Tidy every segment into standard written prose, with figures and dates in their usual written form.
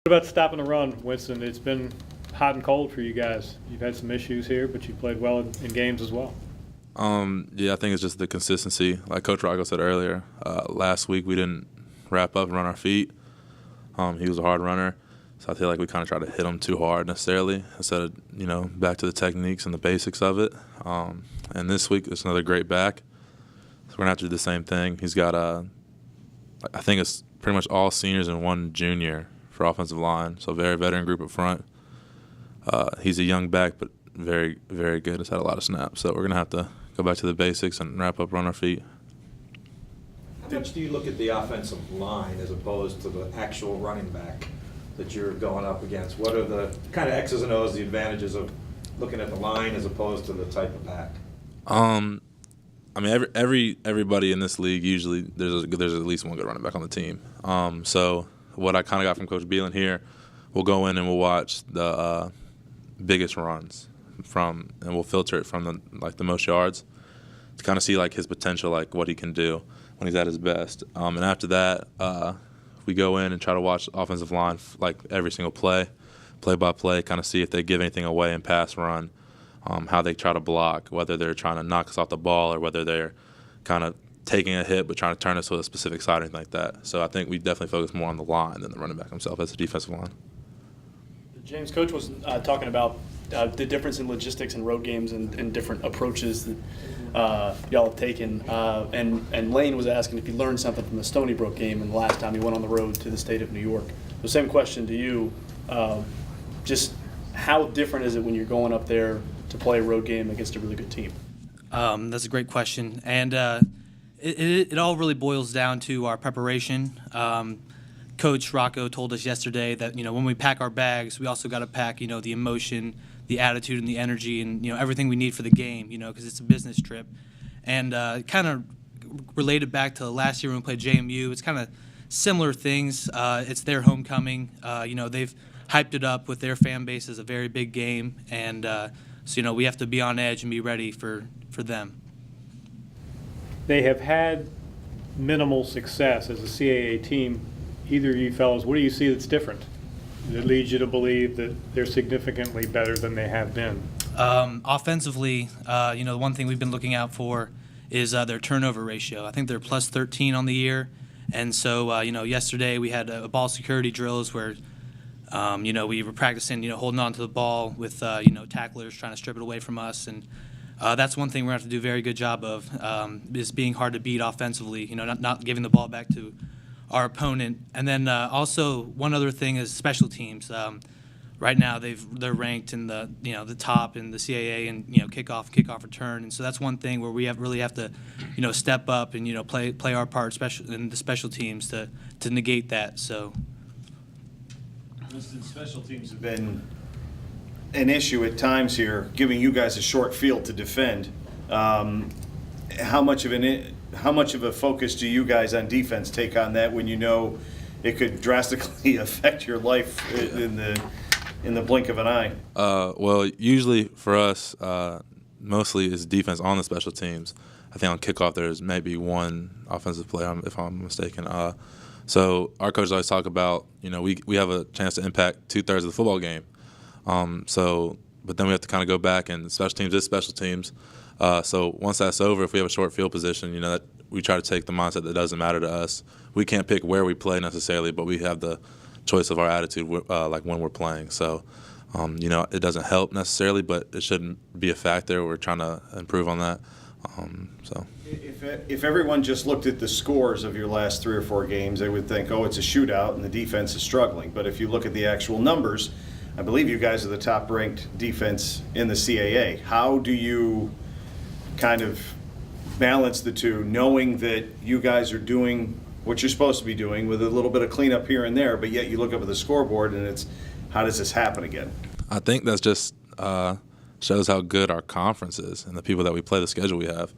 about stopping the run, Winston? It's been hot and cold for you guys. You've had some issues here, but you played well in games as well. Yeah, I think it's just the consistency. Like Coach Rocco said earlier, last week we didn't wrap up and run our feet. He was a hard runner, so I feel like we kind of tried to hit him too hard necessarily instead of, back to the techniques and the basics of it. And this week it's another great back, so we're going to have to do the same thing. He's got, I think it's pretty much all seniors and one junior for offensive line, so very veteran group up front. He's a young back, but very, very good. Has had a lot of snaps, so we're going to have to go back to the basics and wrap up, run our feet. How much do you look at the offensive line as opposed to the actual running back that you're going up against? What are the kind of X's and O's, the advantages of looking at the line as opposed to the type of back? Everybody in this league usually there's at least one good running back on the team. So what I kind of got from Coach Beelan here, we'll go in and we'll watch the biggest runs and we'll filter it from the most yards to kind of see his potential, what he can do when he's at his best. And after that, we go in and try to watch offensive line every single play by play, kind of see if they give anything away in pass run, how they try to block, whether they're trying to knock us off the ball or whether they're kind of taking a hit but trying to turn us to a specific side or anything like that. So I think we definitely focus more on the line than the running back himself as a defensive line. James, Coach was talking about the difference in logistics and road games and different approaches that y'all have taken. And Lane was asking if you learned something from the Stony Brook game and the last time he went on the road to the state of New York. The same question to you. Just how different is it when you're going up there to play a road game against a really good team? That's a great question. And it all really boils down to our preparation. Coach Rocco told us yesterday that, when we pack our bags, we also got to pack, the emotion, the attitude, and the energy, and, everything we need for the game, because it's a business trip. And kind of related back to last year when we played JMU, it's kind of similar things. It's their homecoming. They've hyped it up with their fan base as a very big game. And so, we have to be on edge and be ready for them. They have had minimal success as a CAA team. Either of you fellows, what do you see that's different that leads you to believe that they're significantly better than they have been? Offensively, the one thing we've been looking out for is their turnover ratio. I think they're plus 13 on the year. And so, yesterday we had ball security drills where, we were practicing, holding on to the ball with, tacklers trying to strip it away from us. And that's one thing we're going to have to do a very good job of, is being hard to beat offensively, not giving the ball back to our opponent. And then also one other thing is special teams. Right now they're ranked in the the top in the CAA and kickoff return. And so that's one thing where we really have to step up and play our part in the special teams to negate that. So Winston, special teams have been an issue at times here, giving you guys a short field to defend. How much of a focus do you guys on defense take on that when it could drastically affect your life in the blink of an eye? Well, usually for us, mostly is defense on the special teams. I think on kickoff there's maybe one offensive play, if I'm mistaken. So our coaches always talk about, we have a chance to impact 2/3 of the football game. But then we have to kind of go back and special teams is special teams. So once that's over, if we have a short field position, that we try to take the mindset that it doesn't matter to us. We can't pick where we play necessarily, but we have the choice of our attitude, when we're playing. So, it doesn't help necessarily, but it shouldn't be a factor. We're trying to improve on that. If everyone just looked at the scores of your last 3 or 4 games, they would think, it's a shootout and the defense is struggling. But if you look at the actual numbers, I believe you guys are the top-ranked defense in the CAA. How do you kind of balance the two, knowing that you guys are doing what you're supposed to be doing with a little bit of cleanup here and there, but yet you look up at the scoreboard and it's, how does this happen again? I think that's just shows how good our conference is and the people that we play, the schedule we have.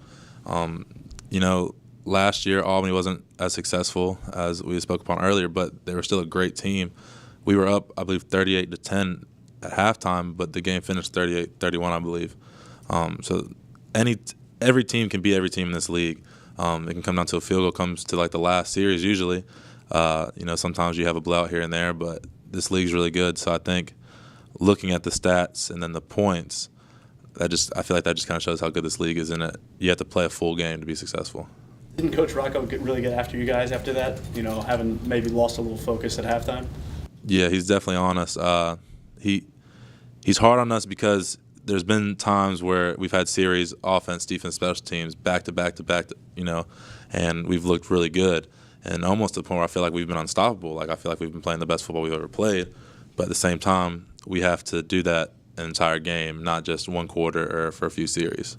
Last year Albany wasn't as successful as we spoke upon earlier, but they were still a great team. We were up, I believe, 38-10 at halftime, but the game finished 38-31, I believe. So every team can beat every team in this league. It can come down to a field goal, comes to the last series usually. Sometimes you have a blowout here and there, but this league's really good. So I think looking at the stats and then the points, I feel like that just kind of shows how good this league is in it. You have to play a full game to be successful. Didn't Coach Rocco really get after you guys after that? You know, having maybe lost a little focus at halftime? Yeah, he's definitely on us. He's hard on us because there's been times where we've had series, offense, defense, special teams, back to back to back, and we've looked really good. And almost to the point where I feel like we've been unstoppable. Like, I feel like we've been playing the best football we've ever played. But at the same time, we have to do that an entire game, not just one quarter or for a few series.